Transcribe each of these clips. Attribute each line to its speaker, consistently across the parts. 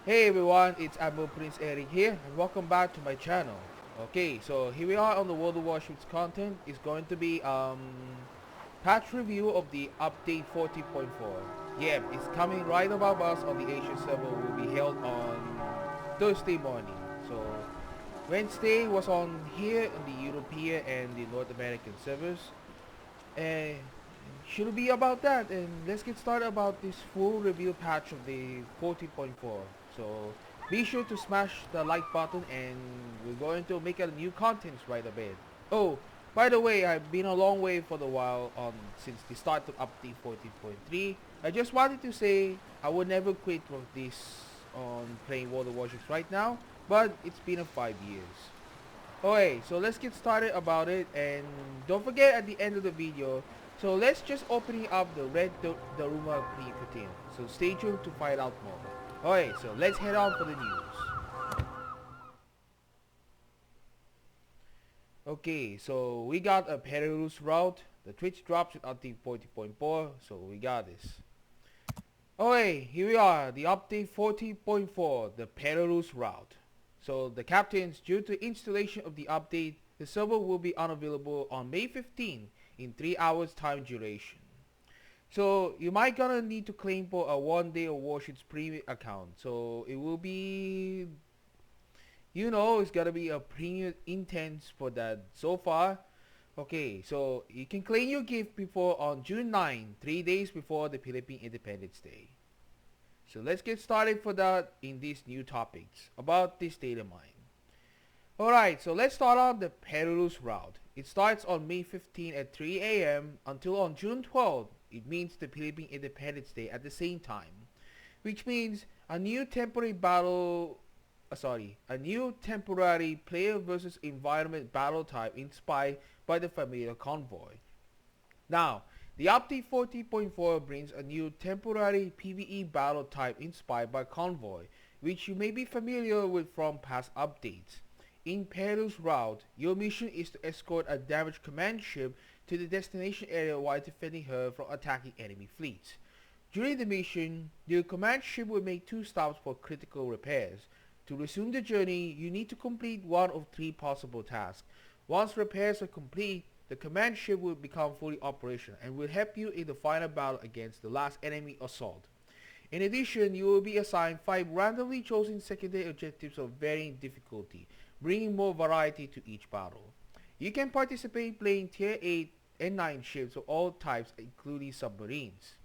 Speaker 1: Hey everyone, it's Admiral Prince Eric here and welcome back to my channel. Okay, so here we are on the World of Warships content. It's going to be patch review of the update 40.4. Yeah, it's coming right above us on the Asia server, will be held on Thursday morning. So Wednesday was on here on the European and the North American servers. And should be about that, and let's get started about this full review patch of the 40.4. So be sure to smash the like button, and we're going to make a new contents right a bit. Oh, by the way, I've been a long way for the while on since the start of update 14.3. I just wanted to say I would never quit with this on playing World of Warships right now, but it's been a 5 years. Okay, so let's get started about it, and don't forget at the end of the video, so let's just opening up the Red Daruma Premium Containers. So stay tuned to find out more. Okay, so let's head on for the news. Okay, so we got a Perilous Route. The Twitch drops it at the 40.4, so we got this. Okay, here we are, the update 40.4, the Perilous Route. So the captains, due to installation of the update, the server will be unavailable on May 15 in 3 hours time duration. So you might gonna need to claim for a 1 day of Warships premium account. So it will be, it's gonna be a premium intense for that so far. Okay, so you can claim your gift before on June 9, 3 days before the Philippine Independence Day. So let's get started for that in these new topics about this Datamine. Alright, so let's start on the Perilous Route. It starts on May 15 at 3 a.m. until on June 12. It means the Philippine Independence Day at the same time, which means a new temporary player versus environment battle type inspired by the familiar convoy. Now, the update 40.4 brings a new temporary PvE battle type inspired by Convoy, which you may be familiar with from past updates. In Perilous Route, your mission is to escort a damaged command ship to the destination area while defending her from attacking enemy fleets. During the mission, your command ship will make 2 stops for critical repairs. To resume the journey, you need to complete one of 3 possible tasks. Once repairs are complete, the command ship will become fully operational and will help you in the final battle against the last enemy assault. In addition, you will be assigned 5 randomly chosen secondary objectives of varying difficulty, bringing more variety to each battle. You can participate playing Tier 8 and 9 ships of all types including submarines.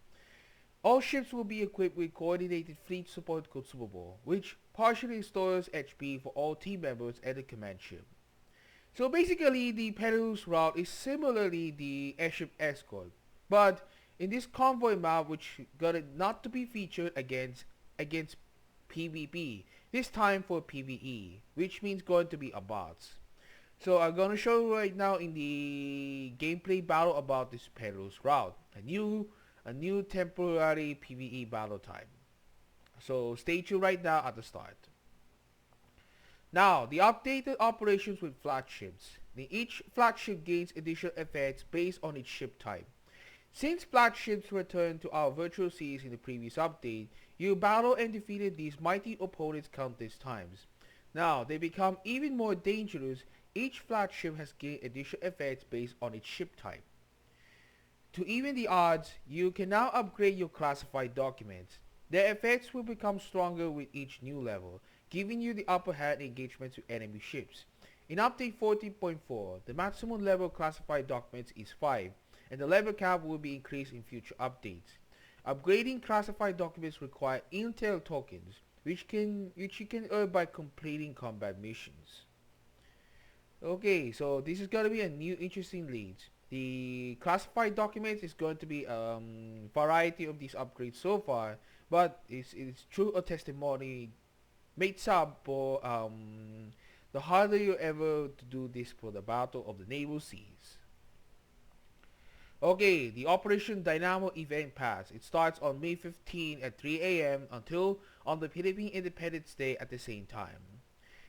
Speaker 1: All ships will be equipped with coordinated fleet support consumable, which partially restores HP for all team members and the command ship. So basically, the Perilous Route is similarly the airship escort, but in this convoy map, which got it not to be featured against PvP, this time for PvE, which means going to be a bots. So I'm gonna show you right now in the gameplay battle about this Perilous Route, a new temporary PvE battle type. So stay tuned right now at the start. Now, the updated operations with flagships. Each flagship gains additional effects based on its ship type. Since flagships returned to our virtual seas in the previous update, you battled and defeated these mighty opponents countless times. Now, they become even more dangerous. Each flagship has gained additional effects based on its ship type. To even the odds, you can now upgrade your classified documents. Their effects will become stronger with each new level, giving you the upper hand in engagements with enemy ships. In update 14.4, the maximum level classified documents is 5, and the level cap will be increased in future updates. Upgrading classified documents require intel tokens, which you can earn by completing combat missions. Okay, so this is going to be a new interesting lead. The classified documents is going to be variety of these upgrades so far, but it's true a testimony makes up for the harder you ever to do this for the Battle of the Naval Seas. Okay, the Operation Dynamo event pass. It starts on May 15 at 3 a.m. until on the Philippine Independence Day at the same time.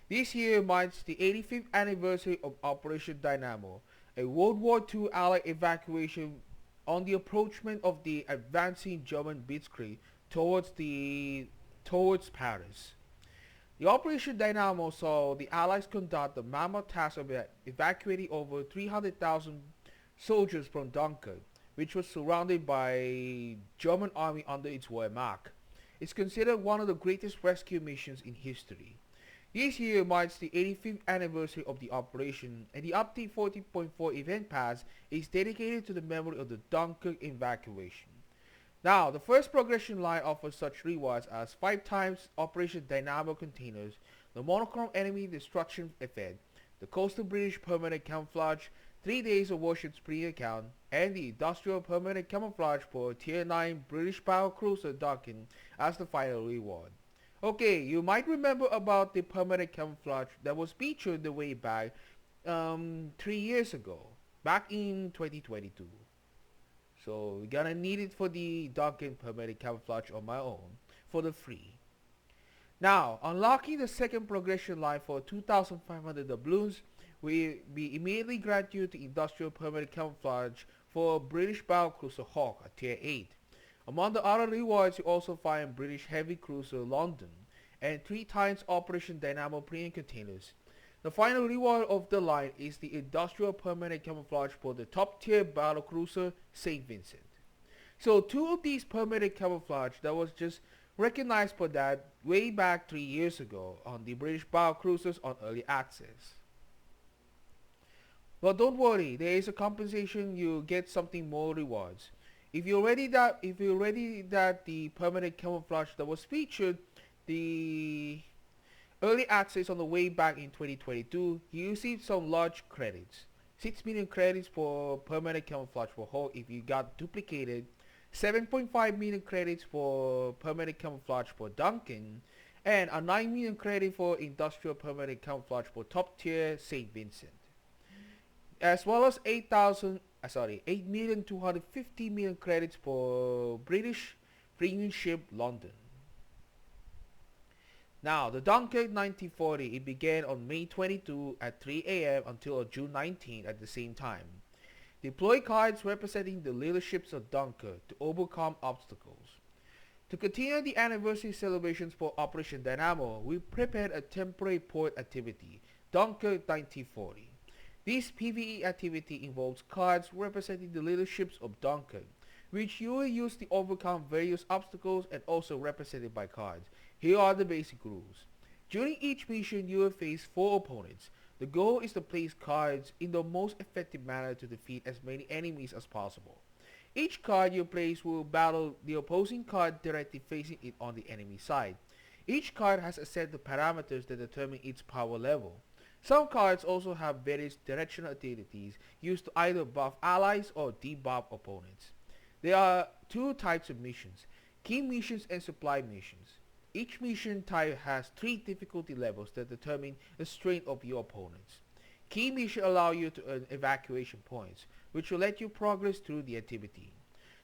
Speaker 1: This year marks the 85th anniversary of Operation Dynamo, a World War II Allied evacuation on the approachment of the advancing German Blitzkrieg towards Paris. The Operation Dynamo saw the Allies conduct the mammoth task of evacuating over 300,000 soldiers from Dunkirk, which was surrounded by German army under its Wehrmacht. It's considered one of the greatest rescue missions in history. This year marks the 85th anniversary of the operation, and the Update 40.4 event pass is dedicated to the memory of the Dunkirk evacuation. Now, the first progression line offers such rewards as 5 times Operation Dynamo Containers, the Monochrome Enemy Destruction Effect, the Coastal British Permanent Camouflage, 3 days of Warships pre-account, and the Industrial Permanent Camouflage for Tier 9 British Battle Cruiser docking as the final reward. Okay, you might remember about the permanent camouflage that was featured the way back 3 years ago, back in 2022. So we're gonna need it for the docking permanent camouflage on my own for the free. Now, unlocking the second progression line for 2,500 doubloons will be immediately grant you the industrial permanent camouflage for British Battlecruiser Hawk at Tier 8. Among the other rewards, you also find British Heavy Cruiser London and 3 times Operation Dynamo Premium Containers. The final reward of the line is the industrial permanent camouflage for the top tier battlecruiser St. Vincent. So 2 of these permanent camouflage that was just recognized for that way back 3 years ago on the British battlecruisers on early access. But don't worry, there is a compensation. You get something more rewards. If you're ready that the permanent camouflage that was featured the early access on the way back in 2022, you received some large credits. 6 million credits for permanent camouflage for Hulk if you got duplicated, 7.5 million credits for permanent camouflage for Duncan, and a 9 million credit for industrial permanent camouflage for top tier St. Vincent, as well as 8,250 million credits for British premium ship London. Now, the Dunkirk 1940, it began on May 22 at 3 a.m. until June 19 at the same time. Deploy cards representing the leaderships of Dunkirk to overcome obstacles. To continue the anniversary celebrations for Operation Dynamo, we prepared a temporary port activity, Dunkirk 1940. This PvE activity involves cards representing the leaderships of Dunkirk, which you will use to overcome various obstacles and also represented by cards. Here are the basic rules. During each mission, you will face 4 opponents. The goal is to place cards in the most effective manner to defeat as many enemies as possible. Each card you place will battle the opposing card directly facing it on the enemy side. Each card has a set of parameters that determine its power level. Some cards also have various directional abilities used to either buff allies or debuff opponents. There are 2 types of missions, key missions and supply missions. Each mission type has 3 difficulty levels that determine the strength of your opponents. Key missions allow you to earn evacuation points, which will let you progress through the activity.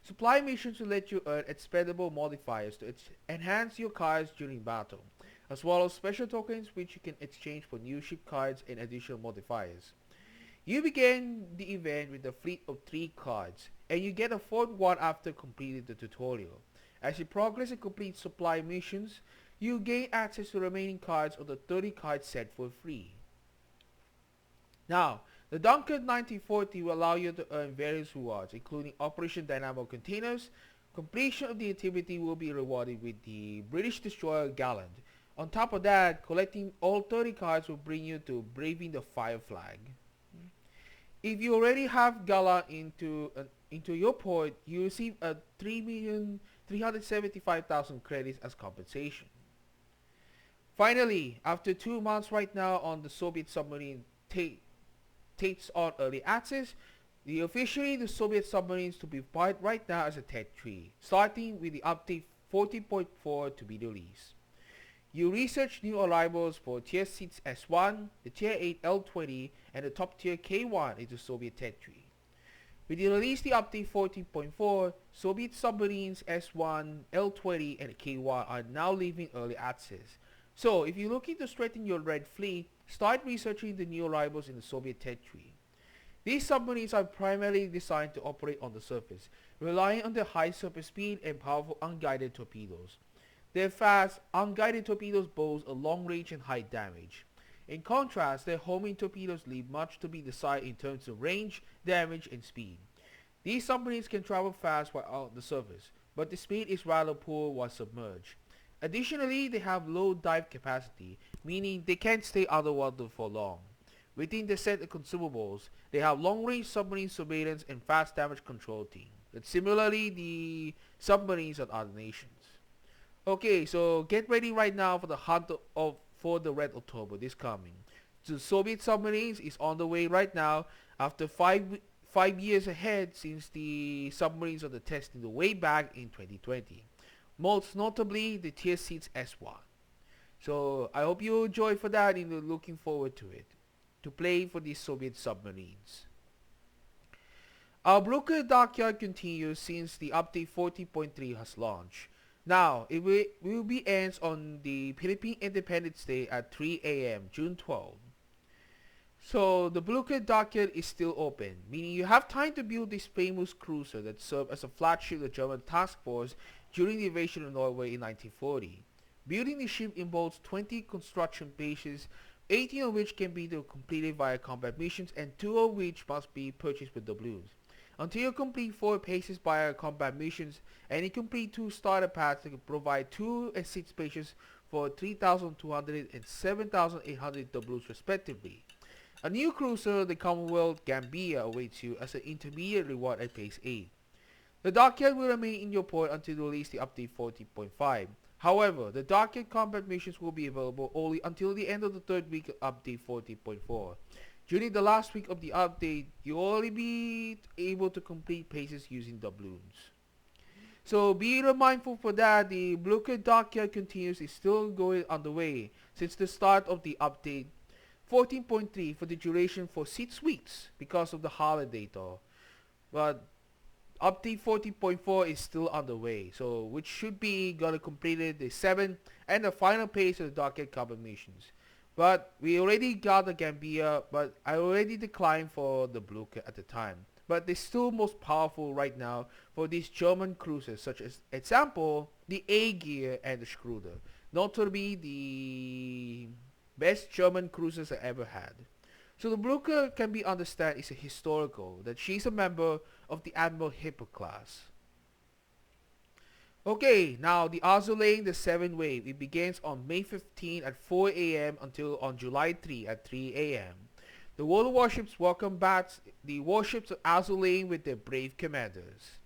Speaker 1: Supply missions will let you earn expendable modifiers to enhance your cards during battle, as well as special tokens which you can exchange for new ship cards and additional modifiers. You begin the event with a fleet of 3 cards, and you get a 4th one after completing the tutorial. As you progress and complete supply missions, you gain access to the remaining cards of the 30 card set for free. Now, the Dunkirk 1940 will allow you to earn various rewards, including Operation Dynamo Containers. Completion of the activity will be rewarded with the British destroyer Gallant. On top of that, collecting all 30 cards will bring you to Braving the Fire Flag. If you already have Gallant into your port, you receive a 3,375,000 credits as compensation. Finally, after 2 months right now on the Soviet submarine takes on early access, officially the Soviet submarines to be bought right now as a Tet 3, starting with the update 40.4 to be released. You research new arrivals for Tier 6 S1, the Tier 8 L20, and the top tier K1 into Soviet Tet 3. With the release the update 14.4, Soviet submarines S1, L20, and K1 are now leaving early access. So if you're looking to strengthen your Red Fleet, start researching the new arrivals in the Soviet Tet 3. These submarines are primarily designed to operate on the surface, relying on their high surface speed and powerful unguided torpedoes. Their fast, unguided torpedoes boast a long range and high damage. In contrast, their homing torpedoes leave much to be desired in terms of range, damage, and speed. These submarines can travel fast while on the surface, but the speed is rather poor while submerged. Additionally, they have low dive capacity, meaning they can't stay underwater for long. Within the set of consumables, they have long-range submarine surveillance and fast damage control team. That's similarly the submarines of other nations. Okay, so get ready right now for the hunt for the Red October this coming. The Soviet submarines is on the way right now after 5 years ahead since the submarines of the testing the way back in 2020. Most notably the Tier 6 S1. So I hope you enjoy for that and looking forward to it. To play for these Soviet submarines. Our Broker Dockyard continues since the update 40.3 has launched. Now, it will be ends on the Philippine Independence Day at 3 a.m. June 12. So, the Broker Dockyard is still open, meaning you have time to build this famous cruiser that served as a flagship of the German task force during the invasion of Norway in 1940. Building the ship involves 20 construction phases, 18 of which can be completed via combat missions and 2 of which must be purchased with doubloons. Until you complete 4 paces via combat missions and you complete 2 starter packs that can provide 2 and 6 paces for 3,200 and 7,800 doubloons respectively. A new cruiser, the Commonwealth Gambia, awaits you as an intermediate reward at pace 8. The Dockyard will remain in your port until they release the update 40.5. However, the Dockyard combat missions will be available only until the end of the 3rd week of update 40.4. During the last week of the update, you'll only be able to complete paces using doubloons. So be mindful for that, the Broker Dockyard continues is still going underway since the start of the update 14.3 for the duration for 6 weeks because of the holiday though. But update 40.4 is still underway, so which should be gonna completed the 7th and the final phase of the Dockyard combat missions. But we already got the Gambia, but I already declined for the Broker at the time. But they're still most powerful right now for these German cruisers, such as example the A-Gear and the Schroeder, not to be the best German cruisers I ever had. So the Broker can be understood is a historical, that she's a member of the Admiral Hippo class. Okay, now the Azur Lane, the 7th wave, it begins on May 15 at 4 a.m. until on July 3 at 3 a.m. The World Warships welcome back the warships of Azur Lane with their brave commanders.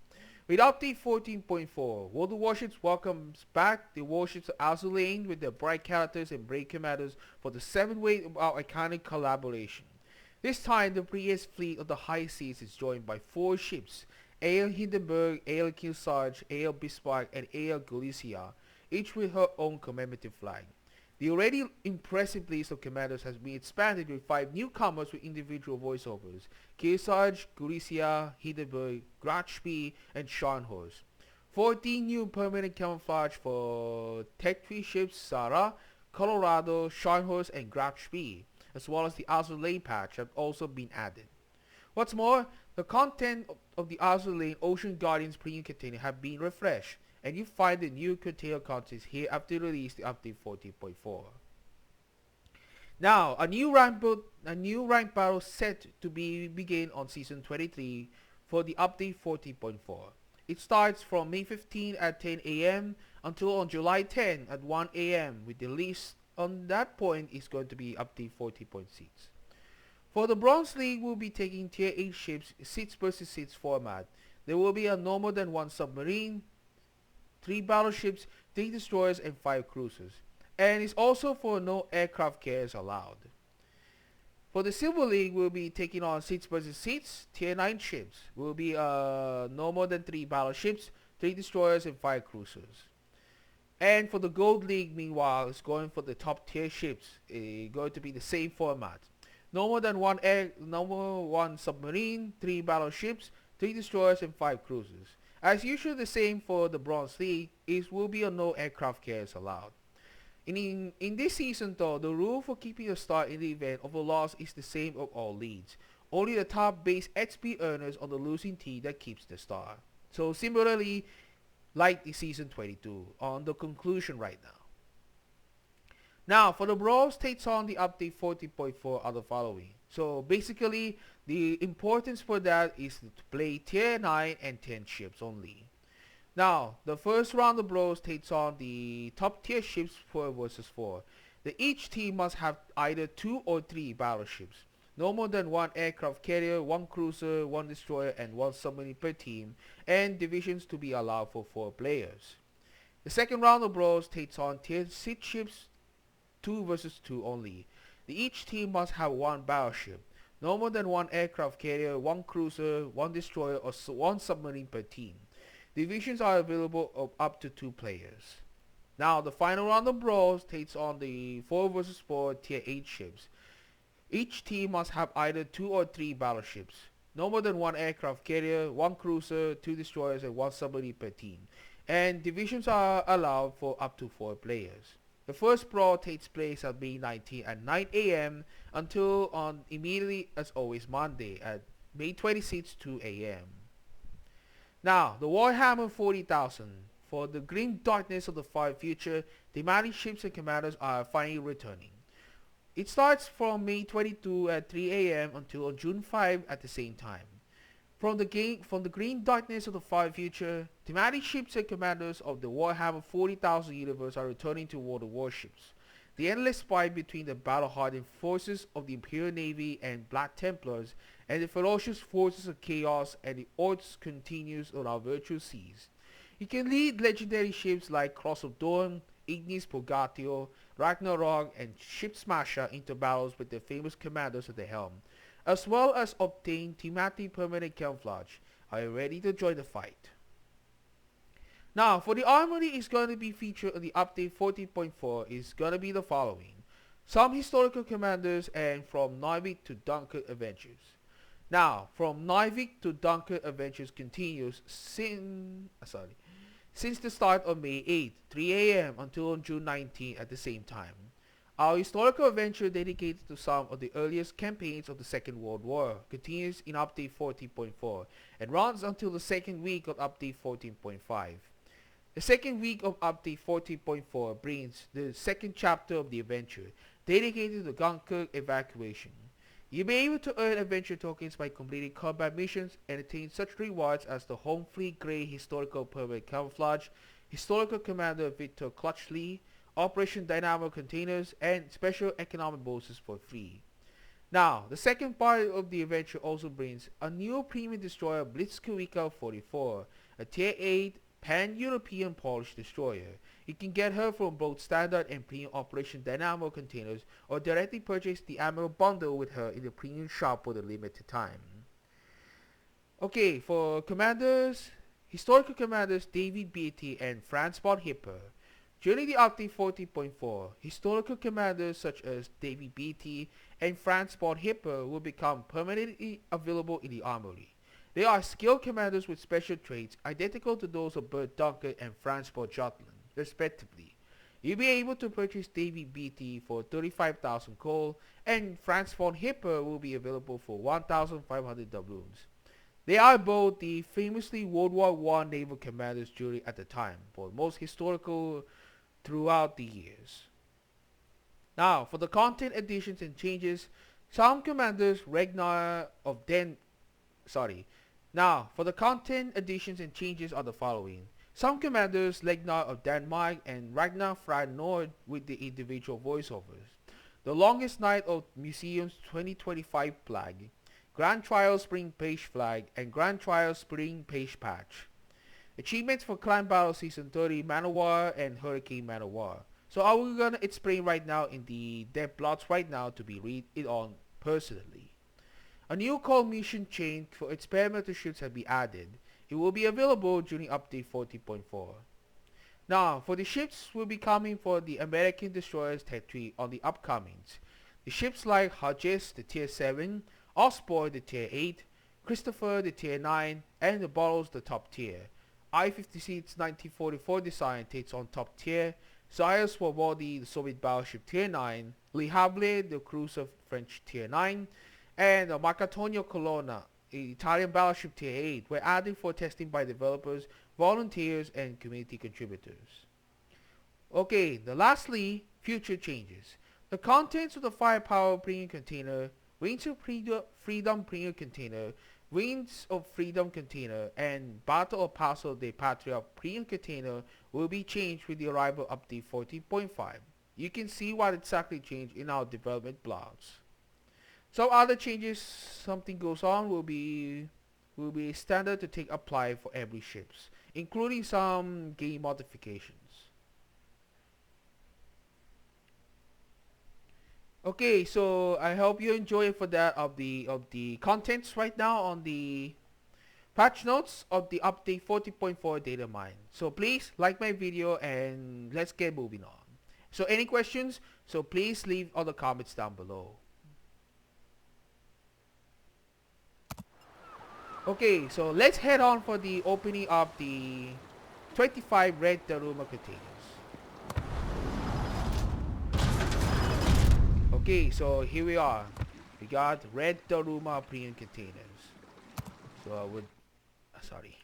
Speaker 1: With update 14.4, World Warships welcomes back the warships of Azur Lane with their bright characters and brave commanders for the 7th wave of our iconic collaboration. This time, the Prius fleet of the high seas is joined by 4 ships, A.L. Hindenburg, A.L. Kearsarge, A.L. Bismarck, and A.L. Galicia, each with her own commemorative flag. The already impressive list of commanders has been expanded with 5 newcomers with individual voiceovers: Kearsarge, Galicia, Hindenburg, Grachby, and Scharnhorst. 14 new permanent camouflage for Tech 3 ships Sarah, Colorado, Scharnhorst, and Grachby, as well as the Azur Lane patch have also been added. What's more, the content of the Azur Lane Ocean Guardians Premium Container have been refreshed, and you find the new container contents here after release the update 40.4. Now, a new rank battle set to begin on season 23 for the update 40.4. It starts from May 15 at 10 a.m. until on July 10 at 1 a.m. with the list on that point is going to be update 40.6. For the Bronze League, we'll be taking Tier 8 ships 6 vs 6 format. There will be no more than 1 submarine, 3 battleships, 3 destroyers, and 5 cruisers. And it's also for no aircraft carriers allowed. For the Silver League, we'll be taking on 6 vs 6 Tier 9 ships. Will be no more than 3 battleships, 3 destroyers, and 5 cruisers. And for the Gold League, meanwhile, it's going for the top tier ships. It's going to be the same format. No more than 1 submarine, 3 battleships, 3 destroyers, and 5 cruisers. As usual, the same for the Bronze League, it will be no aircraft carriers allowed. In this season though, the rule for keeping a star in the event of a loss is the same of all leagues. Only the top base XP earners on the losing team that keeps the star. So similarly, like the Season 22, on the conclusion right now. Now, for the Brawl takes on the update 40.4 are the following. So basically, the importance for that is to play tier 9 and 10 ships only. Now, the first round of Bros takes on the top tier ships 4 versus 4. Each team must have either 2 or 3 battleships. No more than 1 aircraft carrier, 1 cruiser, 1 destroyer, and 1 submarine per team, and divisions to be allowed for 4 players. The second round of Bros takes on tier 6 ships 2 versus 2 only. Each team must have 1 battleship. No more than 1 aircraft carrier, 1 cruiser, 1 destroyer, or 1 submarine per team. Divisions are available of up to 2 players. Now, the final round of Brawls takes on the 4 versus 4 tier 8 ships. Each team must have either 2 or 3 battleships. No more than 1 aircraft carrier, 1 cruiser, 2 destroyers, and 1 submarine per team. And divisions are allowed for up to 4 players. The first brawl takes place on May 19 at 9 a.m. until on immediately as always Monday at May 26 2 a.m. Now, the Warhammer 40,000. For the grim darkness of the far future, thematic ships and commanders are finally returning. It starts from May 22 at 3 a.m. until June 5 at the same time. From the green darkness of the far future, thematic ships and commanders of the Warhammer 40,000 universe are returning to war the Warships. The endless fight between the battle-hardened forces of the Imperial Navy and Black Templars and the ferocious forces of Chaos and the Orcs continues on our virtual seas. You can lead legendary ships like Cross of Dawn, Ignis Purgatio, Ragnarok, and Ship Smasher into battles with their famous commanders at the helm, as well as obtain thematic permanent camouflage. Are you ready to join the fight? Now, for the armory is going to be featured in the update 40.4 is going to be the following. Some historical commanders and from Narvik to Dunkirk Adventures. Now, from Narvik to Dunkirk Adventures continues since the start of May 8, 3 a.m. until June 19 at the same time. Our historical adventure dedicated to some of the earliest campaigns of the Second World War continues in update 14.4 and runs until the second week of update 14.5. The second week of update 14.4 brings the second chapter of the adventure dedicated to the Dunkirk evacuation. You may be able to earn adventure tokens by completing combat missions and attain such rewards as the Home Fleet Grey Historical Permanent Camouflage, Historical Commander Victor Clutchley, Operation Dynamo Containers, and special economic bonuses for free. Now, the second part of the adventure also brings a new premium destroyer Blitzkrieg 44, a tier 8 pan-European polished destroyer. You can get her from both standard and premium Operation Dynamo containers or directly purchase the ammo bundle with her in the premium shop for the limited time. Okay, for commanders, historical commanders David Beatty and Franz von Hipper. During the update 40.4, historical commanders such as David Beatty and Franz von Hipper will become permanently available in the armory. They are skilled commanders with special traits identical to those of Bert Dunkirk and Franz von Jutland, respectively. You'll be able to purchase David Beatty for 35,000 gold, and Franz von Hipper will be available for 1,500 doubloons. They are both the famously World War I naval commanders during at the time, for most historical throughout the years. Now, for the content additions and changes, some commanders Now, for the content additions and changes are the following. Some commanders Legnar of Denmark and Ragnar Fra Nord with the individual voiceovers. The Longest Night of Museum's 2025 flag, Grand Trial Spring Page flag, and Grand Trial Spring Page patch. Achievements for Clan Battle Season 30 Manowar and Hurricane Manowar. So I will gonna explain right now in the dev plots right now to be read it on personally. A new call mission chain for experimental ships have been added. It will be available during update 40.4. Now, for the ships will be coming for the American destroyers Tech 3 on the upcomings. The ships like Hodges, the tier 7, Osborne, the tier 8, Christopher, the tier 9, and the Bottles, the top tier. I-56 1944 design takes on top tier, Zayas Swobody, the Soviet battleship tier 9, Le Havre, the cruiser French tier 9, and the Marcatonio Colonna, Italian battleship tier 8, were added for testing by developers volunteers, and community contributors. Okay, lastly, future changes. The contents of the Firepower Premium Container, Wings of Freedom Premium Container, Wings of Freedom Container, and Battle of Paso de Patria Premium Container will be changed with the arrival of Update 14.5. You can see what exactly changed in our development blogs. Some other changes, something goes on, will be standard to take apply for every ships, including some game modifications. Okay, so I hope you enjoy for that of the contents right now on the patch notes of the update 40.4 Datamine. So please like my video and let's get moving on. So any questions? So please leave all the comments down below. Okay, so let's head on for the opening of the 25 Red Daruma containers. Okay, so here we are. We got Red Daruma Premium Containers. So I would... sorry.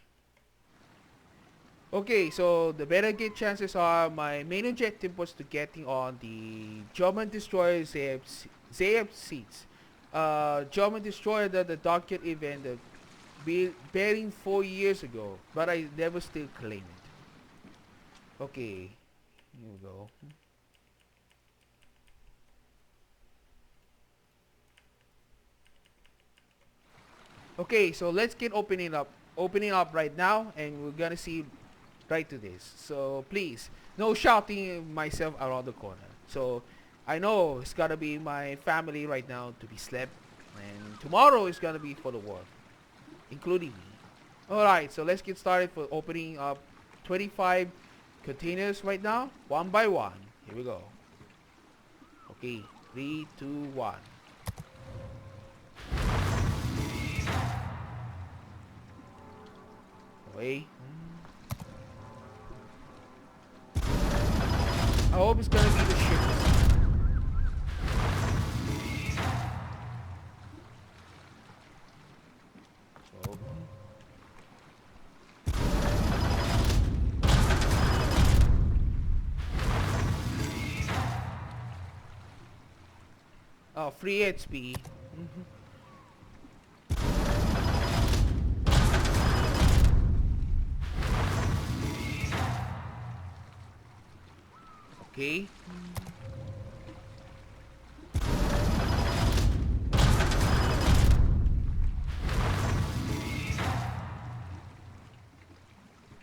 Speaker 1: Okay, so the better get chances are my main objective was to getting on the German destroyer Zayab seats. German destroyer that the Dockyard Event bearing 4 years ago, but I never still claim it. Okay, here we go. Okay, so let's get opening up right now, and we're gonna see right to this. So please, no shouting myself around the corner. So I know it's gotta be my family right now to be slept, and tomorrow is gonna be for the work, including me. Alright, so let's get started for opening up 25 containers right now, one by one. Here we go. Okay, 3, 2, 1. Away. I hope it's gonna be the ship. So. Oh, free HP. Okay.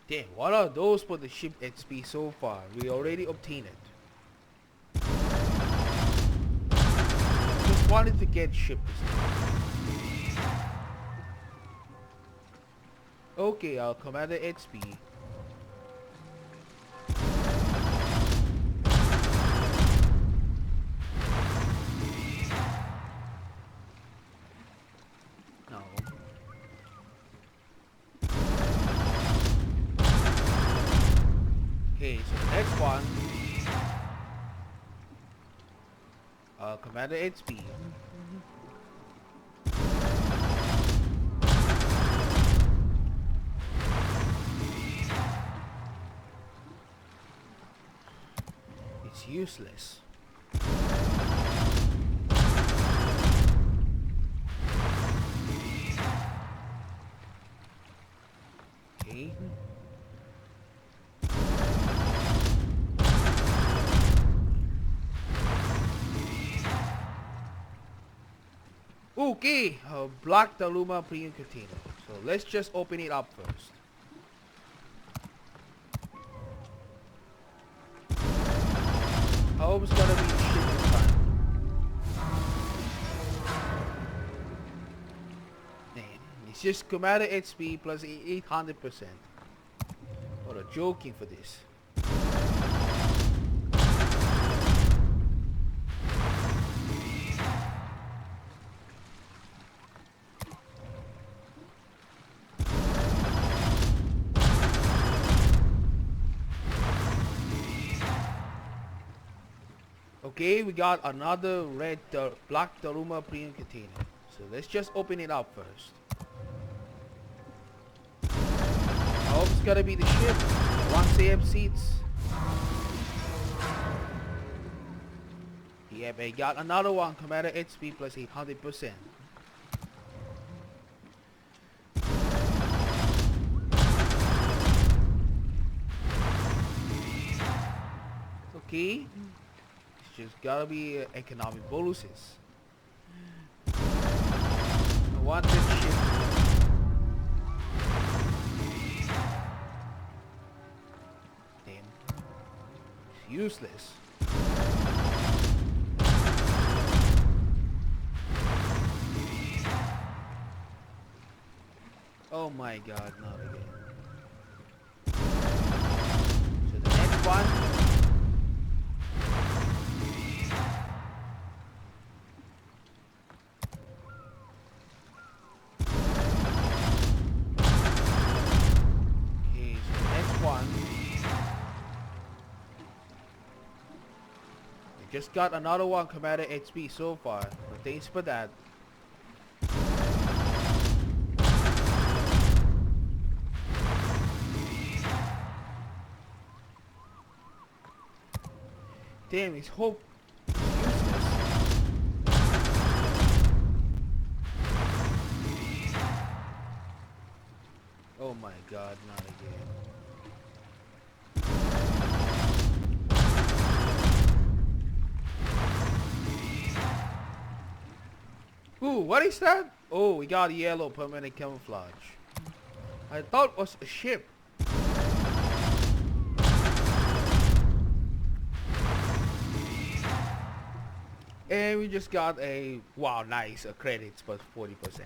Speaker 1: Damn, what are those for the ship XP so far? We already obtained it. Just wanted to get ship this time. Okay, I'll command the XP. Okay, so the next one, Commander HP. It's useless. Okay. Okay, Black Daruma Premium Container. So let's just open it up first. I hope it's gonna be shit this time. Man, it's just Commander HP plus 800%. What a joking for this. Okay, we got another Black Daruma Premium Container. So let's just open it up first. I hope it's just gotta be the ship. 1 CF seats. Yep, I got another one. Commander HP plus 800%. Okay. It's just gotta be economic bonuses. I want this ship. Damn. It's useless. Oh my god, not again. So the next one. Okay, so the next one. We just got another one Commander HP so far, but thanks for that. Damn, his hope is useless. Oh my god, not again. Ooh, what is that? Oh, we got yellow permanent camouflage. I thought it was a ship. And we just got a, wow, nice, a credits plus 40%.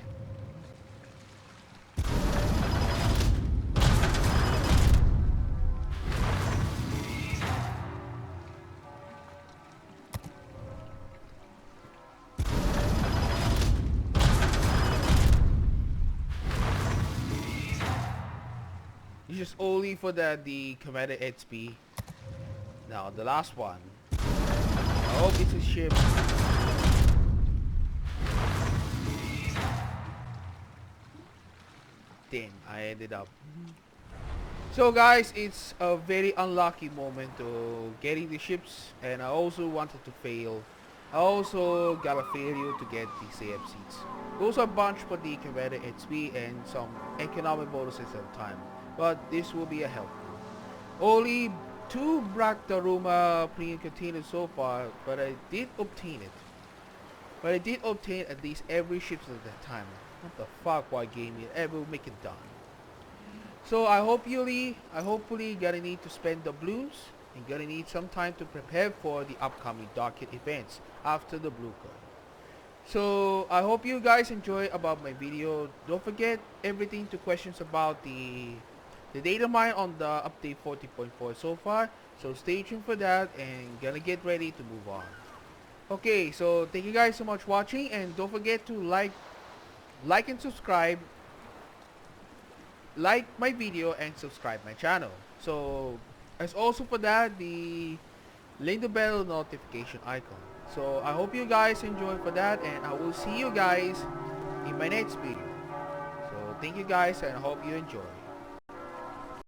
Speaker 1: It's just only for the Commander XP. Now, the last one. I hope it's a ship. Damn, I ended up. So guys, it's a very unlucky moment to getting the ships, and I also wanted to fail. I also got a failure to get the CF seats. Those are a bunch for the Commander XP and some economic bonuses at the time, but this will be a help. Only 2 Red Daruma Premium Containers so far, but I did obtain it. But I did obtain at least every ship at that time. What the fuck, why game it ever make it done? So I hopefully gonna need to spend the blues and gonna need some time to prepare for the upcoming Dockyard events after the blue card. So I hope you guys enjoy about my video. Don't forget everything to questions about the Datamine on the update 40.4 so far. So stay tuned for that and gonna get ready to move on. Okay, so thank you guys so much for watching, and don't forget to like and subscribe, like my video and subscribe my channel. So as also for that, the ring the bell notification icon. So I hope you guys enjoy for that, and I will see you guys in my next video. So thank you guys, and I hope you enjoy.